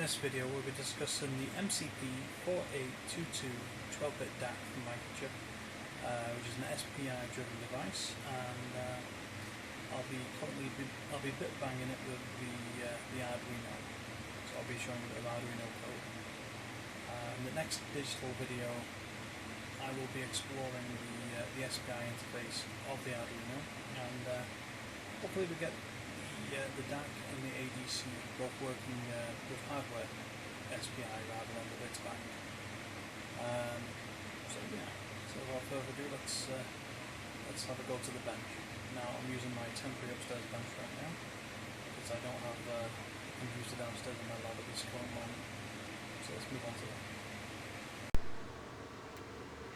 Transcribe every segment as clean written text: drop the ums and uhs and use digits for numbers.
this video we'll be discussing the MCP4822 12-bit DAC from Microchip, which is an SPI driven device, and I'll be bit banging it with the Arduino. So I'll be showing a bit of Arduino code. In the next digital video I will be exploring the SPI interface of the Arduino, and hopefully we get the DAC and the ADC both working with hardware SPI rather than the bits back. So without further ado, let's have a go to the bench. Now I'm using my temporary upstairs bench right now because I don't have a computer downstairs in my lab at this current moment. So let's move on to that.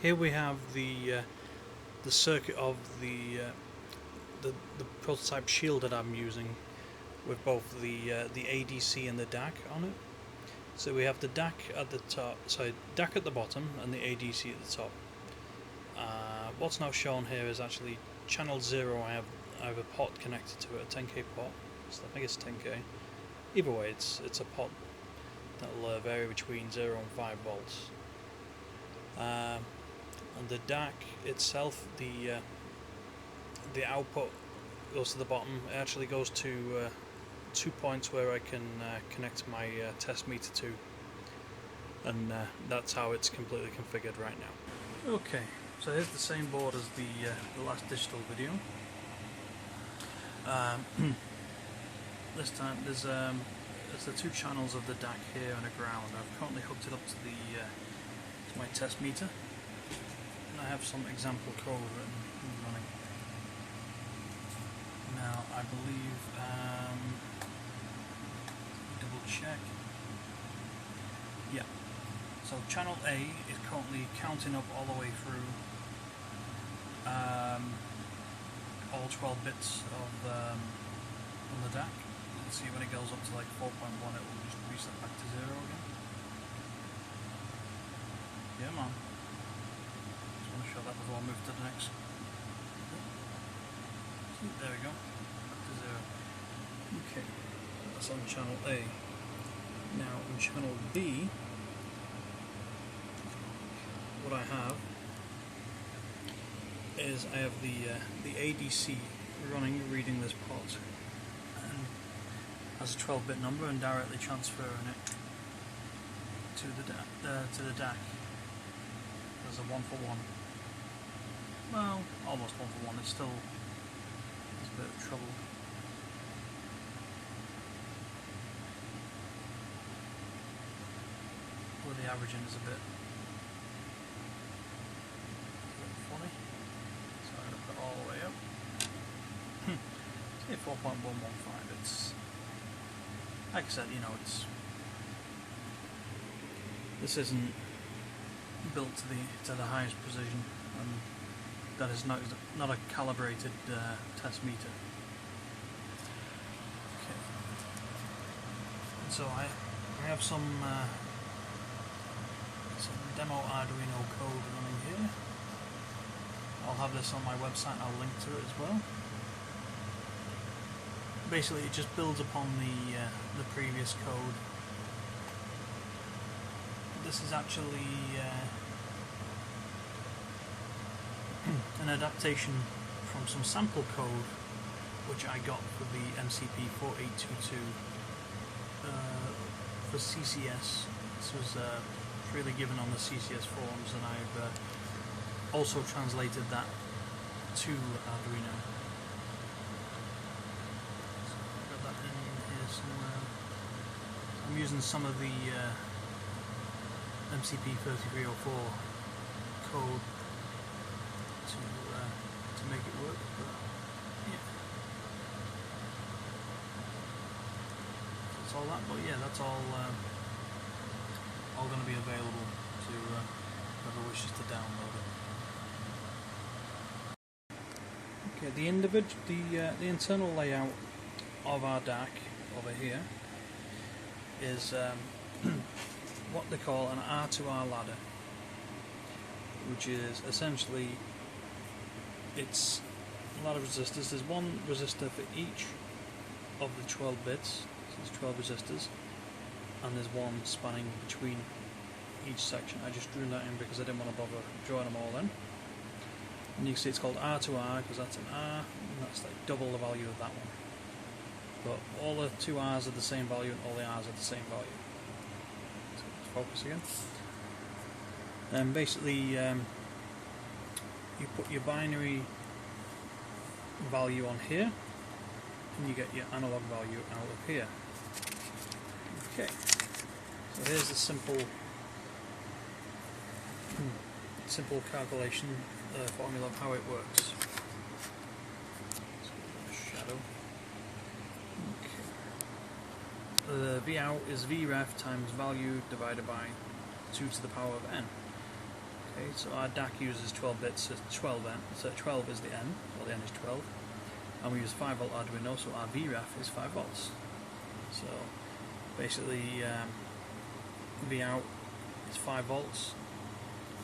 Here we have the circuit of the prototype shield that I'm using, with both the ADC and the DAC on it. So we have the DAC at the top, DAC at the bottom and the ADC at the top. What's now shown here is actually channel 0. I have a pot connected to it, a 10k pot. So I think it's 10k. Either way, it's a pot that'll vary between 0 and 5 volts. And the DAC itself, the output goes to the bottom. It actually goes to 2 points where I can connect my test meter to, and that's how it's completely configured right now. Okay, so here's the same board as the last digital video. This time there's the 2 channels of the DAC here and a ground. I've currently hooked it up to to my test meter, and I have some example code written and running. Now I believe, double check, yeah, so channel A is currently counting up all the way through all 12 bits of on the DAC. You can see when it goes up to like 4.1 it will just reset back to 0 again. Yeah man, just want to show that before I move to the next. There we go, back to 0. Okay, that's on channel A. Now on channel B, what I have is I have the ADC running, reading this pot, and has a 12-bit number and directly transferring it to the DAC. There's a 1-for-1. Well, almost 1-for-1. It's still a bit of trouble. Where the averaging is a bit funny. So I'm going to put it all the way up. Say 4.115. It's, like I said, this isn't built to the highest precision, and that is not a calibrated test meter. Okay. And so I have some demo Arduino code running here. I'll have this on my website and I'll link to it as well. Basically it just builds upon the previous code. This is actually an adaptation from some sample code which I got for the MCP4822 for CCS. This was freely given on the CCS forums, and I've also translated that to Arduino. So I've got that in here somewhere. I'm using some of the MCP4822 code to make it work, but yeah. That's all that, but yeah, that's all going to be available to whoever wishes to download it. Okay, the internal layout of our DAC over here is what they call an R2R ladder, which is essentially, it's a lot of resistors. There's one resistor for each of the 12 bits, so there's 12 resistors, and there's one spanning between each section. I just drew that in because I didn't want to bother drawing them all in. And you can see it's called R to R because that's an R, and that's like double the value of that one. But all the two R's are the same value and all the R's are the same value. So let's focus again. And basically you put your binary value on here and you get your analog value out of here. Okay, so here's the simple calculation formula of how it works. Shadow. Okay. The Vout is Vref times value divided by 2 to the power of n. Okay, so our DAC uses 12 bits, so 12 n. So 12 is the n, or the n is 12, and we use 5 volt Arduino, so our Vref is 5 volts. So basically, Vout is 5 volts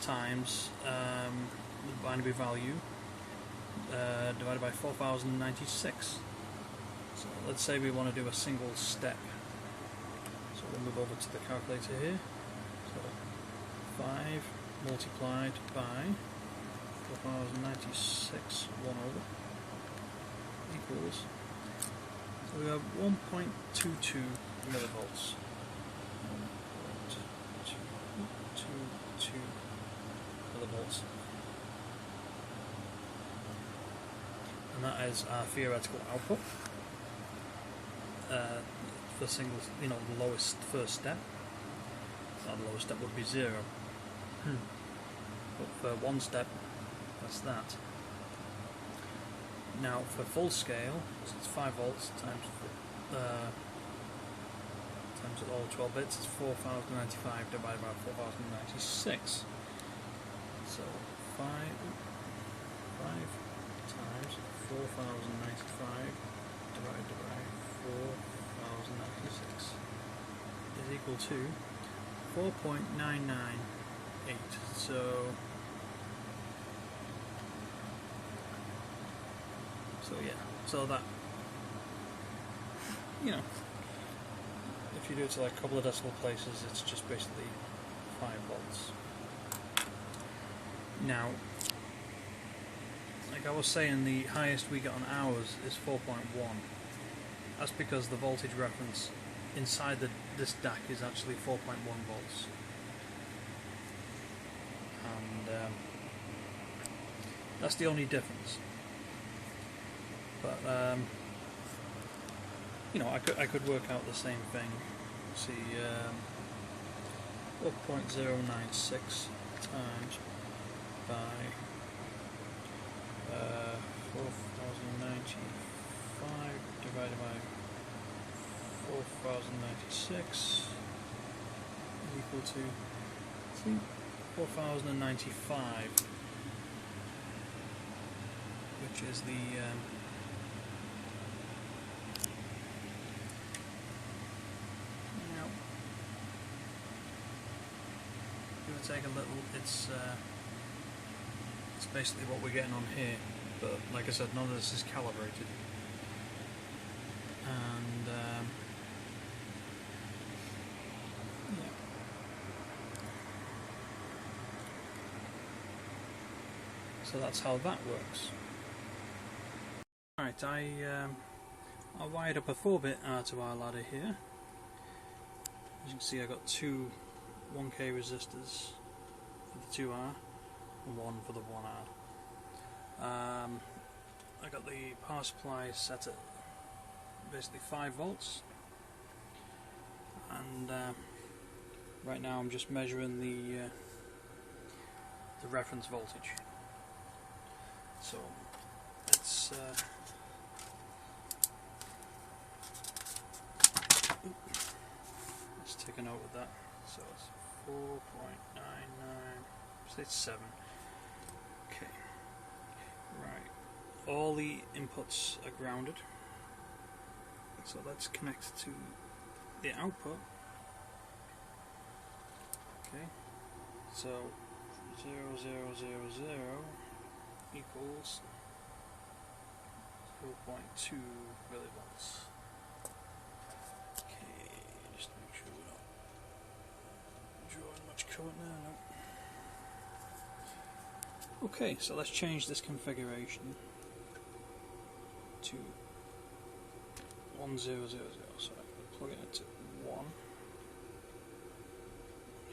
times the binary value divided by 4096. So let's say we want to do a single step. So we'll move over to the calculator here. So 5 multiplied by 4096 1 over equals, so we have 1.22 millivolts. 1.22 millivolts. And that is our theoretical output for single, the lowest first step. The lowest step would be 0. But for one step, that's that. Now for full scale, so it's 5 volts times all 12 bits, it's 4095 divided by 4096. So 5 times 4095 divided by 4096 is equal to 4.998. So yeah, so that, if you do it to like a couple of decimal places, it's just basically 5 volts. Now, like I was saying, the highest we get on ours is 4.1. That's because the voltage reference inside this DAC is actually 4.1 volts. And that's the only difference. But I could work out the same thing. See, 4.096 times by 4095 divided by 4096 is equal to, I think, 4095, which is the take a little, it's basically what we're getting on here, but like I said, none of this is calibrated, and yeah. So that's how that works. Alright, I wired up a 4-bit R to R ladder here. As you can see, I got two 1K resistors for the 2R and one for the 1R. I got the power supply set at basically 5 volts, and right now I'm just measuring the reference voltage. So let's take a note of that. So it's 4.99, say 7. Okay, right. All the inputs are grounded. So let's connect to the output. Okay, so 0.0000 equals 0.2 millivolts. Okay, just make sure we don't show it now. No. Okay, so let's change this configuration to 1000. So I'm plug it into 1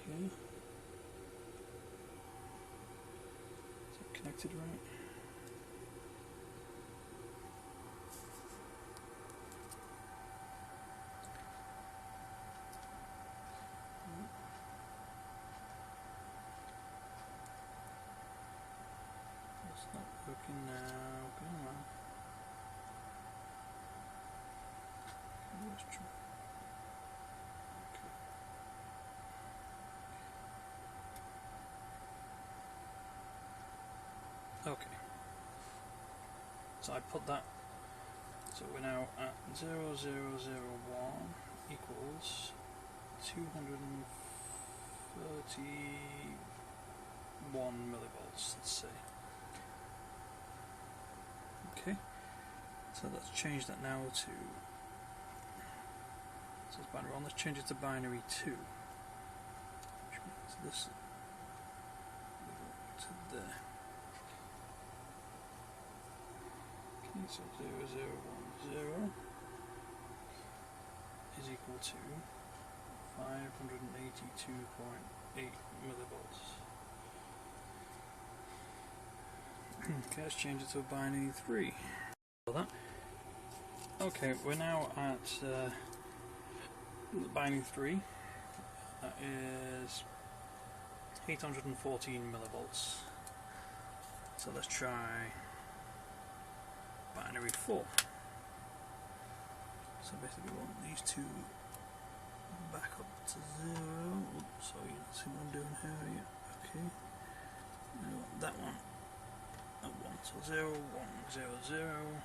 here. Is it connected right? It's not working now. Come on. Let's try. Okay. So I put that. So we're now at 0001 equals 231 millivolts. Let's say. Okay. So let's change that now to. So it's binary 1. Let's change it to binary 2. Which means this to there. Okay, so 0010 is equal to 582.8 millivolts. Okay, let's change it to a binary 3. That. Okay, we're now at binary 3. That is 814 millivolts. So let's try binary 4. So basically we want these two back up to 0. Oops, so you can see what I'm doing here. Yeah, okay. We want that one at 1. So 0, 1, 0, 0.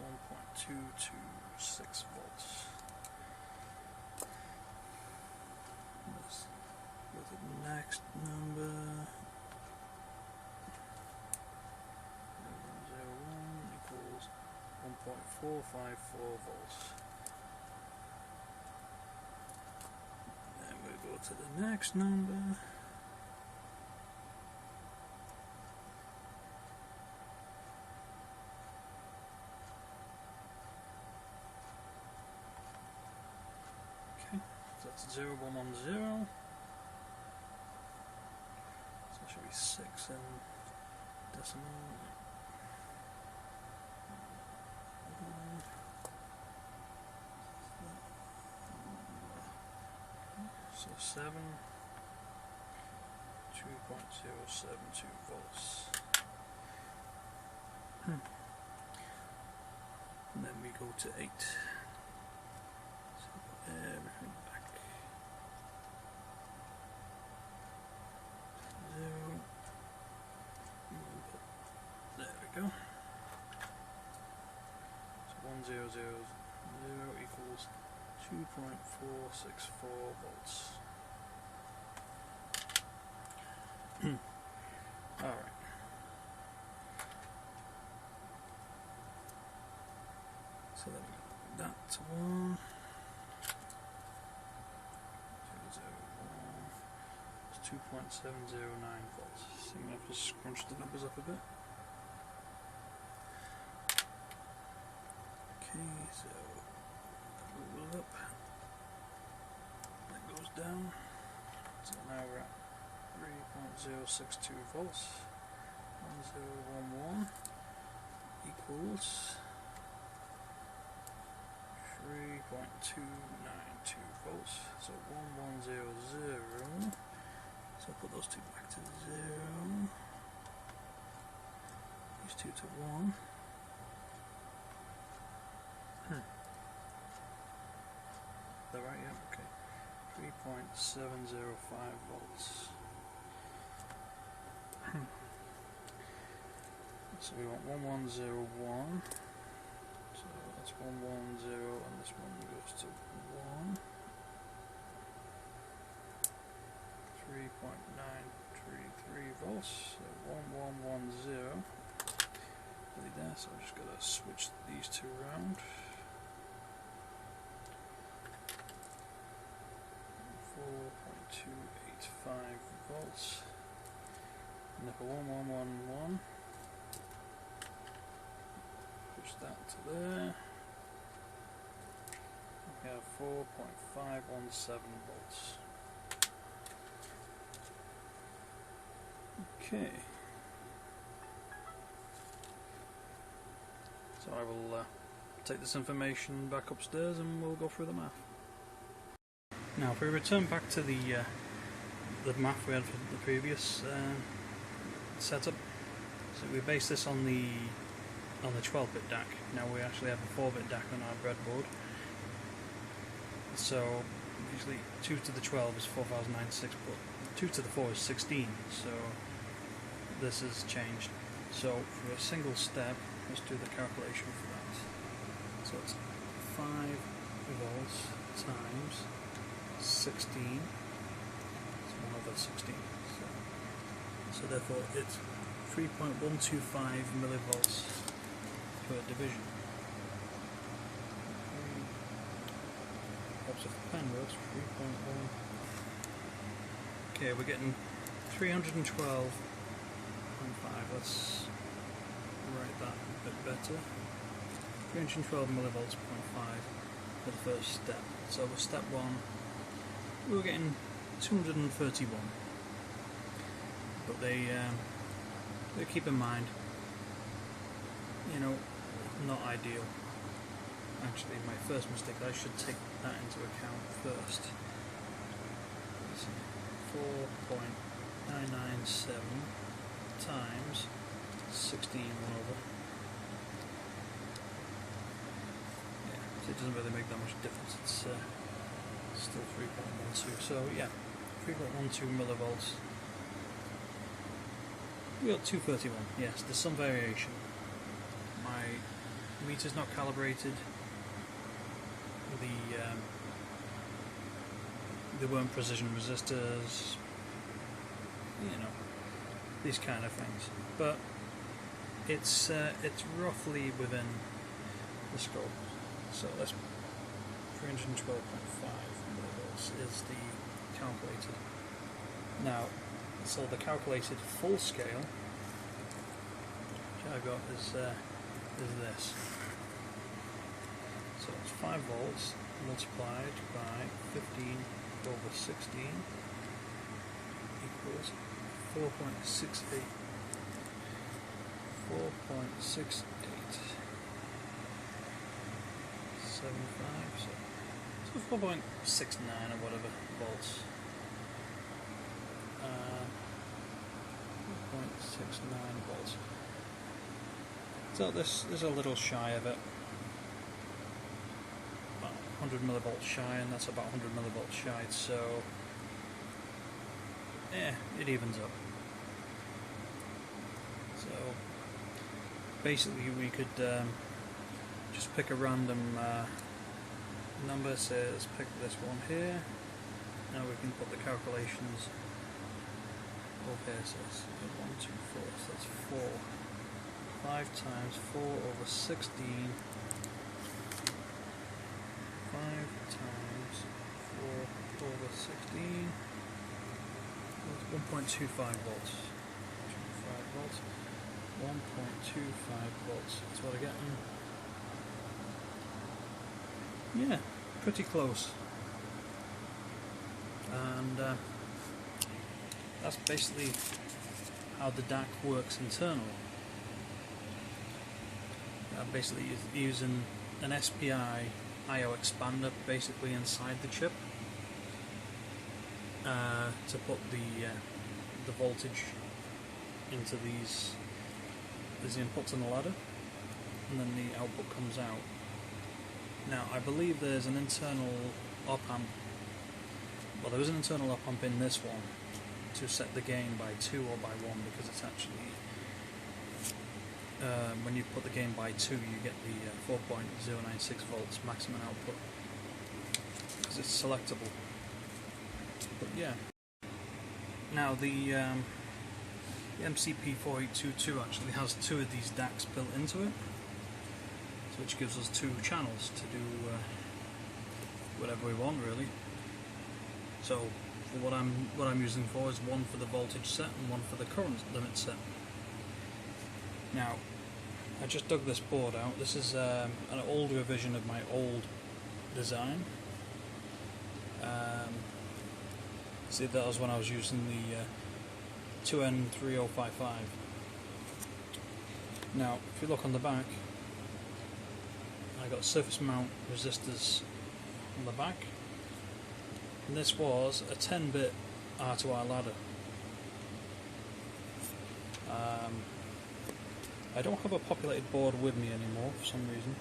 1.226 volts. Let's go to the next number. 0.01 equals 1.454 volts. Then we go to the next number. That's 0110. So it should be 6 in decimal. So 7. 2.072 volts. And then we go to 8. So everything back. 0. There we go. So 1000 equals 2.464 volts. Alright. So then we got that to 1. 2.709 volts. So I'm going to have to scrunch the numbers up a bit. Okay, so that goes up, that goes down. So now we're at 3.062 volts. 1011 equals 3.292 volts. So 1100. So I'll put those two back to 0. These two to 1. Is that right? Yeah, okay. 3.705 volts. So we want 1101. So that's 110 and this one goes to 1. 3.933 volts, so 1110. Really there, so I'm just going to switch these two around. 4 to there. We have 4.517 volts. Okay. So I will take this information back upstairs and we'll go through the math. Now if we return back to the math we had for the previous setup, so we base this on the 12-bit DAC. Now we actually have a 4-bit DAC on our breadboard. So usually 2 to the 12 is 4096, but 2 to the 4 is 16. So this has changed. So for a single step, let's do the calculation for that. So it's 5 volts times 16. It's 1 over 16. So therefore it's 3.125 millivolts per division. Perhaps if the pen works, 3.1. Okay, we're getting 312.5. Let's write that a bit better. 312 millivolts, 0.5 for the first step. So with step 1, we were getting 231. But they keep in mind, you know, not ideal. Actually, my first mistake, I should take that into account first. 4.997 times 16 over. Yeah, so it doesn't really make that much difference. It's still 3.12. So yeah, 3.12 millivolts. We got 231. Yes, there's some variation. My meter's not calibrated. There weren't precision resistors. You know, these kind of things. But it's roughly within the scope. So that's 312.5 millivolts is the calculated. Now, so the calculated full scale, which I've got, is this. So it's 5 volts multiplied by 15 over 16 equals 4.68. 4.6875. So 4.69 or whatever volts. 4.69 volts. So this is a little shy of it. About 100 millivolts shy, and that's about 100 millivolts shy, so yeah, it evens up. So basically we could just pick a random number, say let's pick this one here. Now we can put the calculations up here, so it's 1, 2, 4, so that's 4. 5 times 4 over 16. 5 times 4 over 16. That's 1.25 volts. 25 volts. 1.25 volts. That's what I get. Yeah, pretty close. And that's basically how the DAC works internally. Basically using an SPI I/O expander basically inside the chip to put the voltage into these inputs on the ladder, and then the output comes out. Now I believe there's an internal op-amp. Well, there was an internal op-amp in this one to set the gain by 2 or by 1, because it's actually when you put the gain by 2 you get the 4.096 volts maximum output, because it's selectable. But yeah, now the MCP4822 actually has 2 of these DACs built into it, so which gives us 2 channels to do whatever we want really. So for what I'm using for is one for the voltage set and one for the current limit set. Now, I just dug this board out. This is an older version of my old design. See, that was when I was using the 2N3055. Now, if you look on the back, I got surface mount resistors on the back, and this was a 10-bit R2R ladder. I don't have a populated board with me anymore for some reason,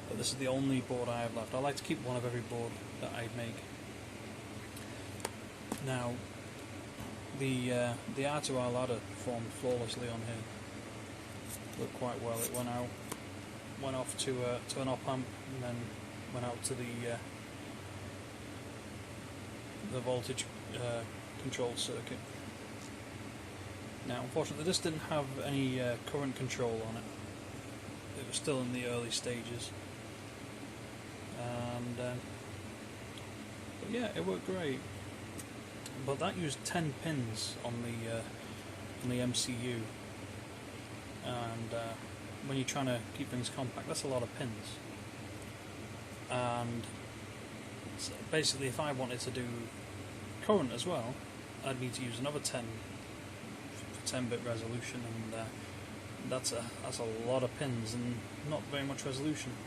but this is the only board I have left. I like to keep one of every board that I make. Now, the R2R ladder formed flawlessly on here. Looked quite well. It went off to an op amp, and then went out to the voltage control circuit. Now, unfortunately, this didn't have any current control on it. It was still in the early stages, and but yeah, it worked great. But that used 10 pins on the MCU, and when you're trying to keep things compact, that's a lot of pins. And so basically, if I wanted to do current as well, I'd need to use another 10-bit resolution, and that's a lot of pins and not very much resolution.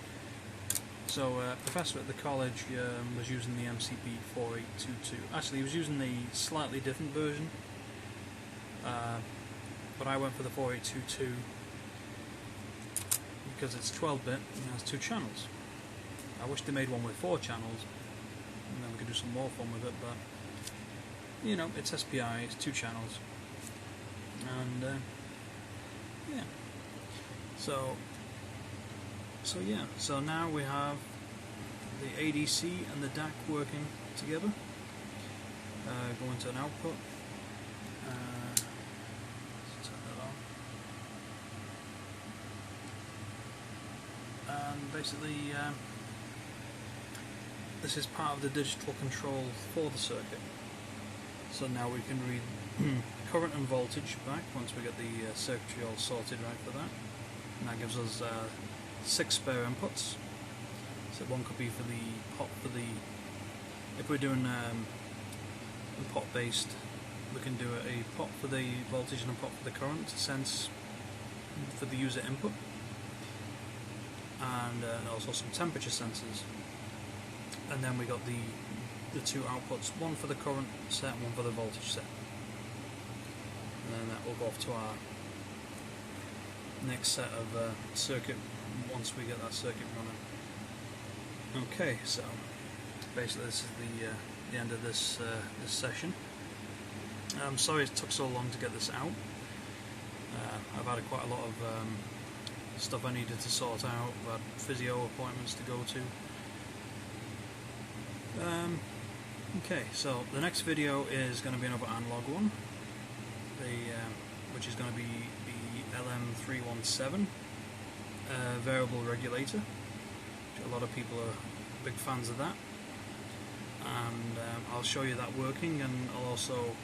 So a professor at the college was using the MCP4822. Actually, he was using the slightly different version, but I went for the 4822 because it's 12-bit and it has 2 channels. I wish they made one with 4 channels, and then we could do some more fun with it, but you know, it's SPI, it's 2 channels, and yeah. So now we have the ADC and the DAC working together. Go into an output. Let's turn that on. And basically, this is part of the digital control for the circuit. So now we can read current and voltage back once we get the circuitry all sorted right for that. And that gives us 6 spare inputs. So one could be for the pot if we're doing pot based, we can do a pot for the voltage and a pot for the current to sense for the user input, and also some temperature sensors. And then we got the 2 outputs, one for the current set, one for the voltage set. And then that will go off to our next set of circuit once we get that circuit running. Okay, so basically this is the end of this session. I'm sorry it took so long to get this out. I've had quite a lot of stuff I needed to sort out. I've had physio appointments to go to. Okay, so the next video is going to be another analog one, which is going to be the LM317 variable regulator. A lot of people are big fans of that, and I'll show you that working, and I'll also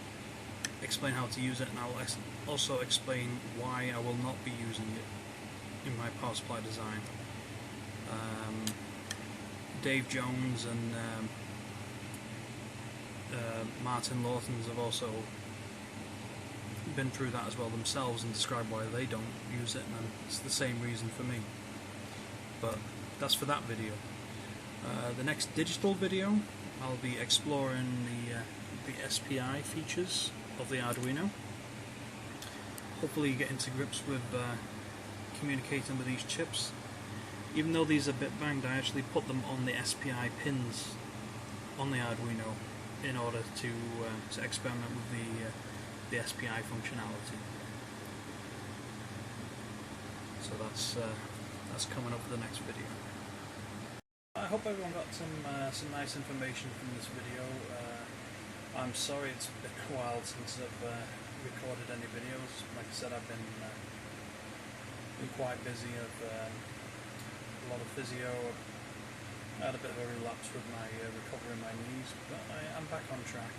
explain how to use it, and I'll also explain why I will not be using it in my power supply design. Dave Jones and Martin Lawtons have also been through that as well themselves and described why they don't use it, and it's the same reason for me. But that's for that video. The next digital video, I'll be exploring the SPI features of the Arduino. Hopefully getting to grips with communicating with these chips. Even though these are bit banged, I actually put them on the SPI pins on the Arduino in order to experiment with the SPI functionality. So that's coming up for the next video. I hope everyone got some nice information from this video. I'm sorry it's been a while since I've recorded any videos. Like I said, I've been quite busy. I've a lot of physio. I had a bit of a relapse with my recovering my knees, but I'm back on track.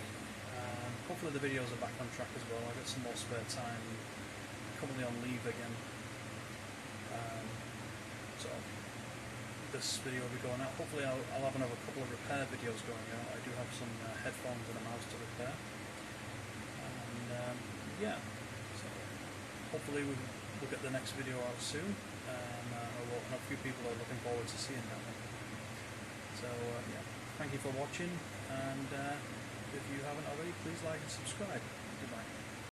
Hopefully the videos are back on track as well. I've got some more spare time. I'm currently on leave again. So this video will be going out. Hopefully I'll have another couple of repair videos going out. I do have some headphones and a mouse to repair. And yeah, so hopefully we'll get the next video out soon. And a few people are looking forward to seeing that one. So yeah, thank you for watching, and if you haven't already, please like and subscribe. Goodbye.